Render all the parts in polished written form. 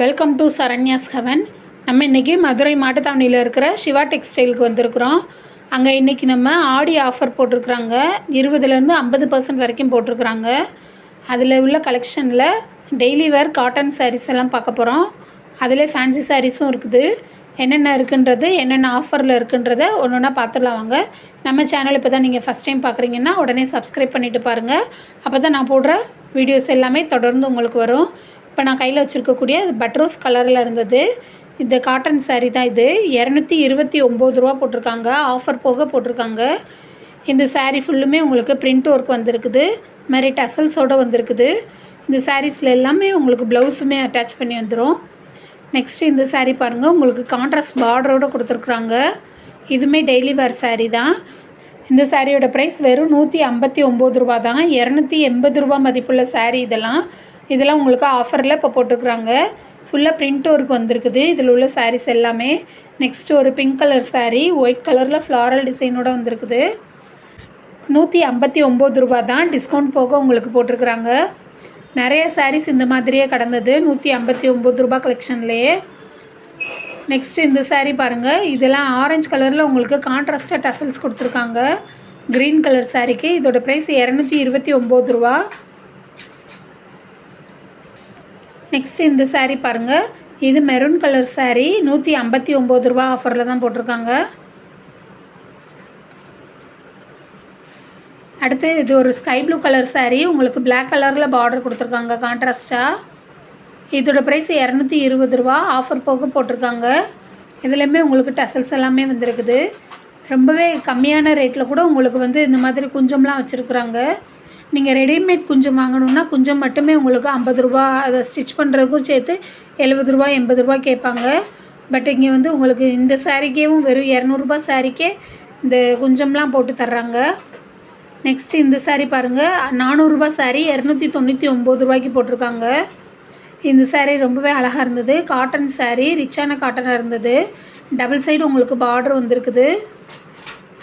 Welcome to Saranya's heaven. நம்ம இன்றைக்கி மதுரை மாட்டுத்தாவணியில் இருக்கிற சிவா டெக்ஸ்டைலுக்கு வந்திருக்கிறோம். அங்கே இன்றைக்கி நம்ம ஆடி ஆஃபர் போட்டிருக்குறாங்க. 20% 50% வரைக்கும் போட்டிருக்குறாங்க. அதில் உள்ள கலெக்ஷனில் டெய்லி வேர் காட்டன் சாரீஸ் எல்லாம் பார்க்க போகிறோம். அதில் ஃபேன்சி சாரீஸும் இருக்குது. என்னென்ன இருக்குன்றது, என்னென்ன ஆஃபரில் இருக்குன்றதை ஒன்று ஒன்றா பார்த்துடலாம் வாங்க. நம்ம சேனல் இப்போ தான் நீங்கள் ஃபஸ்ட் டைம் பார்க்குறீங்கன்னா உடனே சப்ஸ்கிரைப் பண்ணிவிட்டு பாருங்கள். அப்போ தான் நான் போடுற வீடியோஸ் எல்லாமே தொடர்ந்து உங்களுக்கு வரும். இப்போ நான் கையில் வச்சுருக்கக்கூடிய பட்ரோஸ் கலரில் இருந்தது. இந்த காட்டன் சாரீ தான். இது 229 ரூபா போட்டிருக்காங்க. ஆஃபர் போக போட்டிருக்காங்க. இந்த சாரீ ஃபுல்லுமே உங்களுக்கு பிரிண்ட் ஒர்க் வந்திருக்குது. மாதிரி டசல்ஸோடு வந்திருக்குது. இந்த சாரீஸில் எல்லாமே உங்களுக்கு ப்ளவுஸுமே அட்டாச் பண்ணி வந்துடும். நெக்ஸ்ட்டு இந்த சாரீ பாருங்கள், உங்களுக்கு கான்ட்ராஸ்ட் பார்டரோடு கொடுத்துருக்குறாங்க. இதுவுமே டெய்லி வேர் சாரீ தான். இந்த சாரியோட ப்ரைஸ் வெறும் 159 ரூபா தான். 280 ரூபா மதிப்புள்ள சாரீ இதெல்லாம் உங்களுக்கு ஆஃபரில் இப்போ போட்டிருக்குறாங்க. ஃபுல்லாக பிரிண்ட் ஒர்க் வந்திருக்குது இதில் உள்ள சாரீஸ் எல்லாமே. நெக்ஸ்ட்டு ஒரு பிங்க் கலர் சாரீ ஒயிட் கலரில் ஃப்ளாரல் டிசைனோடு வந்திருக்குது. 159 ரூபா தான். டிஸ்கவுண்ட் போக உங்களுக்கு போட்டிருக்குறாங்க. நிறைய சாரீஸ் இந்த மாதிரியே கடந்தது 159 ரூபா கலெக்ஷன்லேயே. நெக்ஸ்ட்டு இந்த சாரீ பாருங்கள், இதெல்லாம் ஆரஞ்சு கலரில் உங்களுக்கு கான்ட்ராஸ்டாக டசல்ஸ் கொடுத்துருக்காங்க. க்ரீன் கலர் சாரீக்கு இதோட ப்ரைஸ் 229 ரூபா. நெக்ஸ்ட்டு இந்த சாரீ பாருங்கள், இது மெரூன் கலர் சாரீ 159 ரூபா ஆஃபரில் தான் போட்டிருக்காங்க. அடுத்து இது ஒரு ஸ்கை ப்ளூ கலர் சாரீ, உங்களுக்கு பிளாக் கலரில் பார்டர் கொடுத்துருக்காங்க கான்ட்ராஸ்டாக. இதோட ப்ரைஸ் 220 ரூபா ஆஃபர் போக போட்டிருக்காங்க. இதுலேயுமே உங்களுக்கு டசல்ஸ் எல்லாமே வந்திருக்குது. ரொம்பவே கம்மியான ரேட்டில் கூட உங்களுக்கு இந்த மாதிரி குஞ்சம்லாம் வச்சுருக்குறாங்க. நீங்கள் ரெடிமேட் குஞ்சம் வாங்கணுன்னா குஞ்சம் மட்டுமே உங்களுக்கு 50 ரூபா, அதை ஸ்டிச் பண்ணுறதுக்கும் சேர்த்து 70 ரூபா 80 ரூபா கேட்பாங்க. பட் இங்கே உங்களுக்கு இந்த சாரீக்கேவும் வெறும் 200 ரூபா சாரீக்கே இந்த குஞ்சம்லாம் போட்டு தர்றாங்க. நெக்ஸ்ட்டு இந்த சாரீ பாருங்கள், 400 ரூபா சாரீ 299 ரூபாய்க்கு போட்டிருக்காங்க. இந்த சாரீ ரொம்பவே அழகாக இருந்தது. காட்டன் சாரீ, ரிச்சான காட்டனாக இருந்தது. டபுள் சைடு உங்களுக்கு பார்டர் வந்திருக்குது.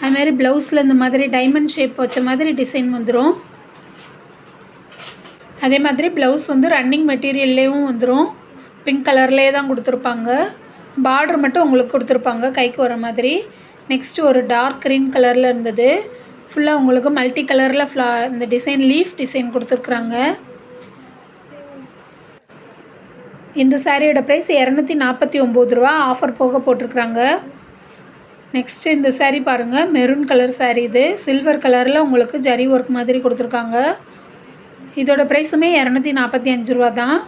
அதுமாதிரி ப்ளவுஸில் இந்த மாதிரி டைமண்ட் ஷேப் வச்ச மாதிரி டிசைன் வந்துடும். அதே மாதிரி ப்ளவுஸ் ரன்னிங் மெட்டீரியல்லேயும் வந்துடும். பிங்க் கலர்லேயே தான் கொடுத்துருப்பாங்க. பார்டர் மட்டும் உங்களுக்கு கொடுத்துருப்பாங்க கைக்கு வர மாதிரி. நெக்ஸ்ட்டு ஒரு டார்க் க்ரீன் கலரில் இருந்தது. ஃபுல்லாக உங்களுக்கு மல்டி கலரில் இந்த டிசைன் லீஃப் டிசைன் கொடுத்துருக்குறாங்க. இந்த சாரியோட ப்ரைஸ் 249 ரூபா ஆஃபர் போக போட்டிருக்குறாங்க. நெக்ஸ்ட்டு இந்த சாரீ பாருங்கள், மெரூன் கலர் சாரீ. இது சில்வர் கலரில் உங்களுக்கு ஜரி ஒர்க் மாதிரி கொடுத்துருக்காங்க. இதோட ப்ரைஸுமே 245 ரூபா தான்.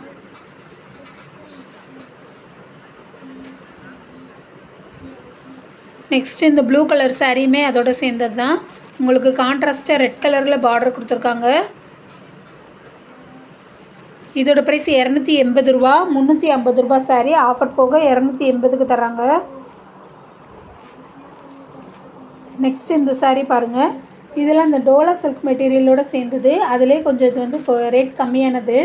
நெக்ஸ்ட்டு இந்த ப்ளூ கலர் சாரியுமே அதோட சேர்ந்தது தான். உங்களுக்கு கான்ட்ராஸ்டாக ரெட் கலரில் பார்டர் கொடுத்துருக்காங்க. இதோட ப்ரைஸ் 280 ரூபா. 350 ரூபா சாரீ ஆஃபர் போக 280க்கு தர்றாங்க. நெக்ஸ்ட்டு இந்த சாரீ பாருங்கள், இதெல்லாம் இந்த டோலா சில்க் மெட்டீரியலோடு சேர்ந்தது. அதிலே கொஞ்சம் இது ரேட் கம்மியானது.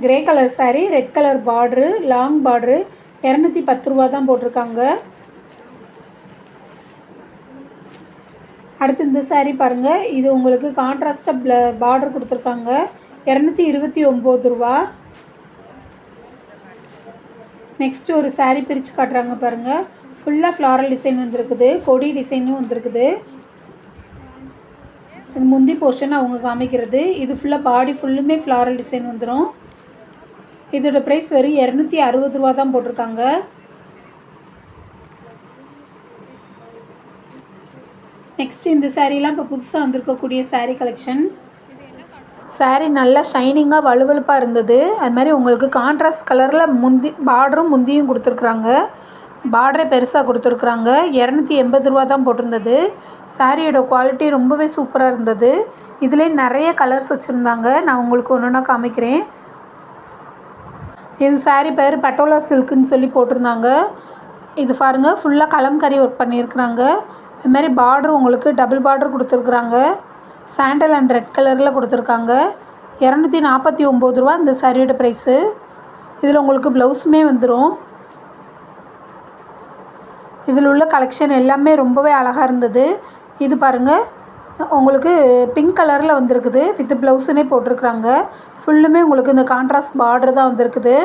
Grey colour sari, red colour border, long border, 210 ரூபா தான் போட்டிருக்காங்க. அடுத்து இந்த சாரீ பாருங்கள், இது உங்களுக்கு கான்ட்ராஸ்டாக பார்டர் கொடுத்துருக்காங்க. 229 ரூபா. நெக்ஸ்ட்டு ஒரு சாரீ பிரித்து காட்டுறாங்க பாருங்கள். ஃபுல்லாக ஃப்ளாரல் டிசைன் வந்திருக்குது. கொடி டிசைனும் வந்திருக்குது. இது முந்தி போர்ஷன் அவங்க காமிக்கிறது. இது ஃபுல்லாக பாடி ஃபுல்லுமே ஃப்ளாரல் டிசைன் வந்துடும். இதோட ப்ரைஸ் வெறும் 260 ரூபா தான் போட்டிருக்காங்க. நெக்ஸ்ட்டு இந்த சாரீலாம் இப்போ புதுசாக வந்திருக்கக்கூடிய சாரீ கலெக்ஷன். சாரீ நல்லா ஷைனிங்காக வலுவலுப்பாக இருந்தது. அது மாதிரி உங்களுக்கு கான்ட்ராஸ்ட் கலரில் பார்டரும் முந்தியும் கொடுத்துருக்குறாங்க. பார்டரே பெருசாக கொடுத்துருக்குறாங்க. 280 ரூபா தான் போட்டிருந்தது. சாரியோட குவாலிட்டி ரொம்பவே சூப்பராக இருந்தது. இதிலே நிறைய கலர்ஸ் வச்சுருந்தாங்க. நான் உங்களுக்கு ஒன்று ஒன்றா காமிக்கிறேன். இது சாரீ பேர் பட்டோலா சில்க்குன்னு சொல்லி போட்டிருந்தாங்க. இது பாருங்கள், ஃபுல்லாக கலம்கரி ஒர்க் பண்ணியிருக்கிறாங்க. இதுமாதிரி பார்டர் உங்களுக்கு டபுள் பார்டர் கொடுத்துருக்குறாங்க. சாண்டல் அண்ட் ரெட் கலரில் கொடுத்துருக்காங்க. 249 ரூபா இந்த சாரியோட ப்ரைஸு. இதில் உங்களுக்கு ப்ளவுஸுமே வந்துடும். இதில் உள்ள கலெக்ஷன் எல்லாமே ரொம்பவே அழகாக இருந்தது. இது பாருங்கள், உங்களுக்கு பிங்க் கலரில் வந்திருக்குது. வித் ப்ளவுஸுனே போட்டிருக்குறாங்க. ஃபுல்லுமே உங்களுக்கு இந்த கான்ட்ராஸ்ட் பார்டர் தான் வந்திருக்குது.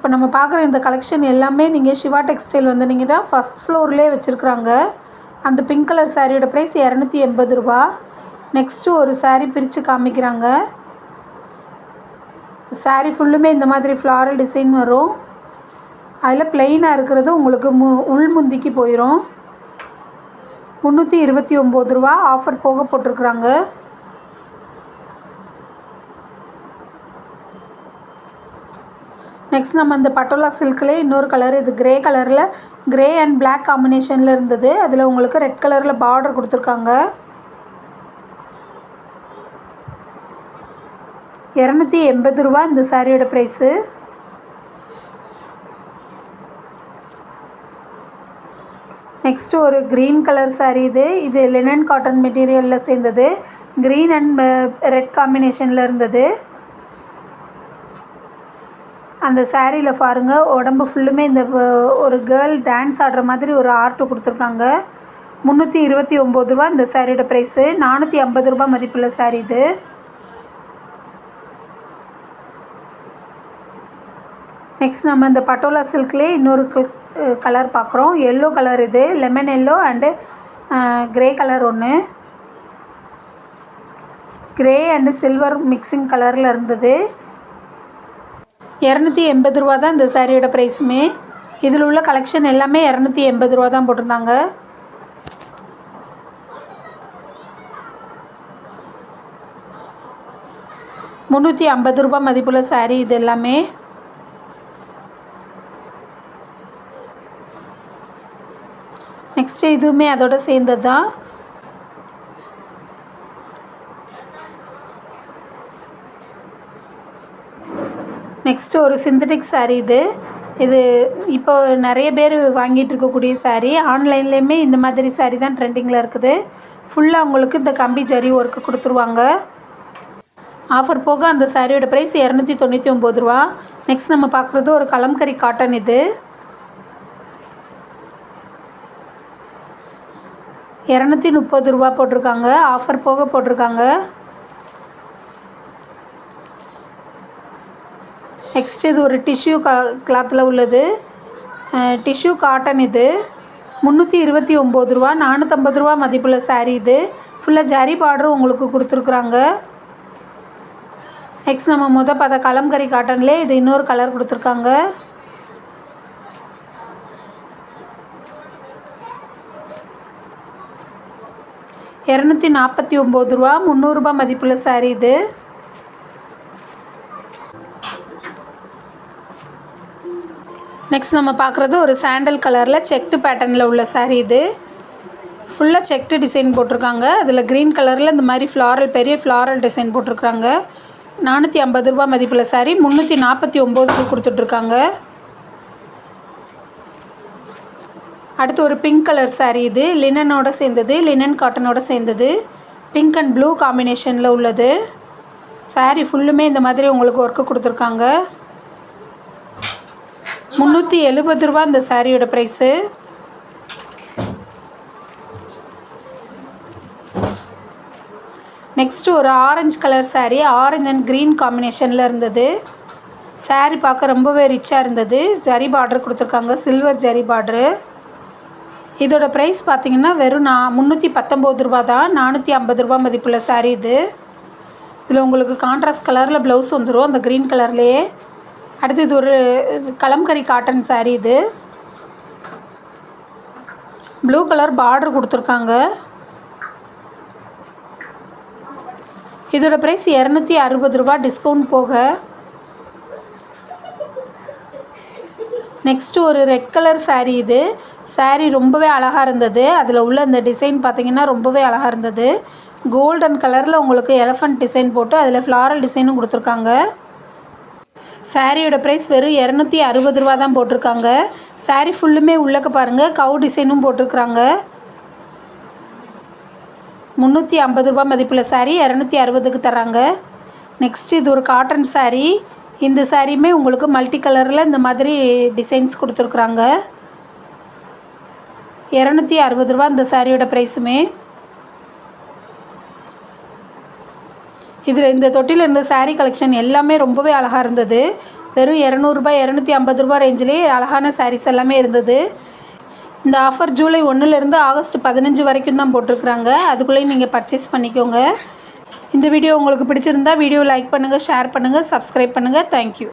இப்போ நம்ம பார்க்குற இந்த கலெக்ஷன் எல்லாமே நீங்கள் சிவா டெக்ஸ்டைல் வந்தீங்கன்னா ஃபஸ்ட் ஃப்ளோர்லேயே வச்சுருக்குறாங்க. அந்த பிங்க் கலர் சாரியோட ப்ரைஸ் 280 ரூபா. நெக்ஸ்ட்டு ஒரு சாரீ பிரித்து காமிக்கிறாங்க. சாரீ ஃபுல்லுமே இந்த மாதிரி ஃப்ளாரல் டிசைன் வரும். அதில் ப்ளெயினாக இருக்கிறது உங்களுக்கு உள் முந்திக்கு போயிடும். 329 ரூபா ஆஃபர் போக போட்டிருக்குறாங்க. நெக்ஸ்ட் நம்ம இந்த பட்டோலா சில்க்லேயே இன்னொரு கலர், இது கிரே கலரில் கிரே அண்ட் பிளாக் காம்பினேஷனில் இருந்தது. அதில் உங்களுக்கு ரெட் கலரில் பார்டர் கொடுத்துருக்காங்க. 280 ரூபா இந்த சாரியோட ப்ரைஸு. நெக்ஸ்ட்டு ஒரு க்ரீன் கலர் சாரீ. இது லினன் காட்டன் மெட்டீரியலில் சேர்ந்தது. க்ரீன் அண்ட் ரெட் காம்பினேஷனில் இருந்தது. அந்த சாரியில் பாருங்கள், உடம்பு ஃபுல்லுமே இந்த ஒரு கேர்ள் டான்ஸ் ஆடுற மாதிரி ஒரு ஆர்ட்டு கொடுத்துருக்காங்க. 329 ரூபா இந்த சாரியோட ப்ரைஸு. 450 ரூபா மதிப்புள்ள சாரீ இது. நெக்ஸ்ட் நம்ம இந்த பட்டோலா சில்க்லேயே இன்னொரு கலர் பார்க்குறோம். எல்லோ கலர், இது lemon yellow and grey colour ஒன்று. க்ரே அண்டு சில்வர் மிக்சிங் கலரில் இருந்தது. 280 ரூபா தான் இந்த சாரியோட ப்ரைஸுமே. இதில் உள்ள கலெக்ஷன் எல்லாமே 280 ரூபா தான் போட்டிருந்தாங்க. ரூபா மதிப்புள்ள சாரீ இது எல்லாமே. நெக்ஸ்ட்டு இதுவுமே அதோட சேர்ந்தது தான். நெக்ஸ்ட்டு ஒரு சிந்தட்டிக் சாரீ. இது இப்போ நிறைய பேர் வாங்கிட்டு இருக்கக்கூடிய சாரீ. ஆன்லைன்லேயுமே இந்த மாதிரி சாரீ தான் ட்ரெண்டிங்கில் இருக்குது. ஃபுல்லாக உங்களுக்கு இந்த கம்பி ஜரி ஒர்க்கு கொடுத்துருவாங்க. ஆஃபர் போக அந்த சாரியோட ப்ரைஸ் 299 ரூபா. நெக்ஸ்ட் நம்ம பார்க்குறது ஒரு கலம்கரி காட்டன். இது 230 ரூபா போட்டிருக்காங்க. ஆஃபர் போக போட்டிருக்காங்க. நெக்ஸ்ட் இது ஒரு டிஷ்யூ கிளாத்தில் உள்ளது. Tissue cotton. இது 329 ரூபா. 450 ரூபா மதிப்புள்ள சாரீ. இது ஃபுல்லாக ஜரி பார்டர் உங்களுக்கு கொடுத்துருக்குறாங்க. நெக்ஸ்ட் நம்ம பார்த்த கலம்கரி காட்டன்லேயே இது இன்னொரு கலர் கொடுத்துருக்காங்க. $249 ரூபா. 300 ரூபா மதிப்புள்ள சாரீ. இது நெக்ஸ்ட் நம்ம பார்க்குறது ஒரு சாண்டல் கலரில் செக்டு பேட்டர்னில் உள்ள சாரீ. இது ஃபுல்லாக செக்டு டிசைன் போட்டிருக்காங்க. அதில் க்ரீன் கலரில் இந்த மாதிரி பெரிய ஃப்ளாரல் டிசைன் போட்டிருக்காங்க. 450 ரூபா மதிப்புள்ள சாரீ. 349க்கு கொடுத்துட்ருக்காங்க. அடுத்து ஒரு பிங்க் கலர் சாரீ. இது லினனோட சேர்ந்தது, லினன் காட்டனோட சேர்ந்தது. பிங்க் அண்ட் ப்ளூ காம்பினேஷனில் உள்ளது. சாரீ ஃபுல்லுமே இந்த மாதிரி உங்களுக்கு ஒர்க்கு கொடுத்துருக்காங்க. 370 ரூபா இந்த சாரியோட ப்ரைஸு. நெக்ஸ்ட்டு ஒரு orange colour sari. Orange and green காம்பினேஷனில் இருந்தது. சாரீ பார்க்க ரொம்பவே ரிச்சாக இருந்தது. ஜரி பார்டர் கொடுத்துருக்காங்க, சில்வர் ஜரி பார்டரு. இதோட ப்ரைஸ் பார்த்திங்கன்னா வெறும் 319 ரூபா தான். 450 ரூபா மதிப்புள்ள சாரீ இது. இதில் உங்களுக்கு கான்ட்ராஸ்ட் கலரில் ப்ளவுஸ் வந்துடும், அந்த க்ரீன் கலர்லேயே. அடுத்து இது ஒரு கலம்கரி காட்டன் சாரீ. இது ப்ளூ கலர் பார்டர் கொடுத்துருக்காங்க. இதோட ப்ரைஸ் 260 ரூபா டிஸ்கவுண்ட் போக. நெக்ஸ்ட்டு ஒரு ரெட் கலர் சாரீ. இது சாரீ ரொம்பவே அழகாக இருந்தது. அதில் உள்ள அந்த டிசைன் பார்த்திங்கன்னா ரொம்பவே அழகாக இருந்தது. கோல்டன் கலரில் உங்களுக்கு எலஃபண்ட் டிசைன் போட்டு அதில் ஃப்ளாரல் டிசைனும் கொடுத்துருக்காங்க. சாரியோட ப்ரைஸ் வெறும் 260 ரூபா தான் போட்டிருக்காங்க. சாரீ ஃபுல்லுமே உள்ளக்க பாருங்கள், கவு டிசைனும் போட்டிருக்குறாங்க. 350 ரூபா மதிப்புள்ள சாரீ 260க்கு தராங்க. நெக்ஸ்ட் இது ஒரு காட்டன் சாரீ. இந்த சாரியுமே உங்களுக்கு மல்டி கலரில் இந்த மாதிரி டிசைன்ஸ் கொடுத்துருக்குறாங்க. 260 ரூபா இந்த சாரியோட ப்ரைஸுமே. இதில் இந்த தொட்டியில் இருந்த சாரீ கலெக்ஷன் எல்லாமே ரொம்பவே அழகாக இருந்தது. வெறும் ரூ. 250 ரேஞ்சிலே அழகான சாரீஸ் எல்லாமே இருந்தது. இந்த ஆஃபர் ஜூலை 1லேருந்து ஆகஸ்ட் 15 வரைக்கும் தான் போட்டிருக்குறாங்க. அதுக்குள்ளேயும் நீங்கள் பர்ச்சேஸ் பண்ணிக்கோங்க. இந்த வீடியோ உங்களுக்கு பிடிச்சிருந்தா வீடியோ லைக் பண்ணுங்கள், ஷேர் பண்ணுங்கள், சப்ஸ்கிரைப் பண்ணுங்கள். தேங்க்யூ.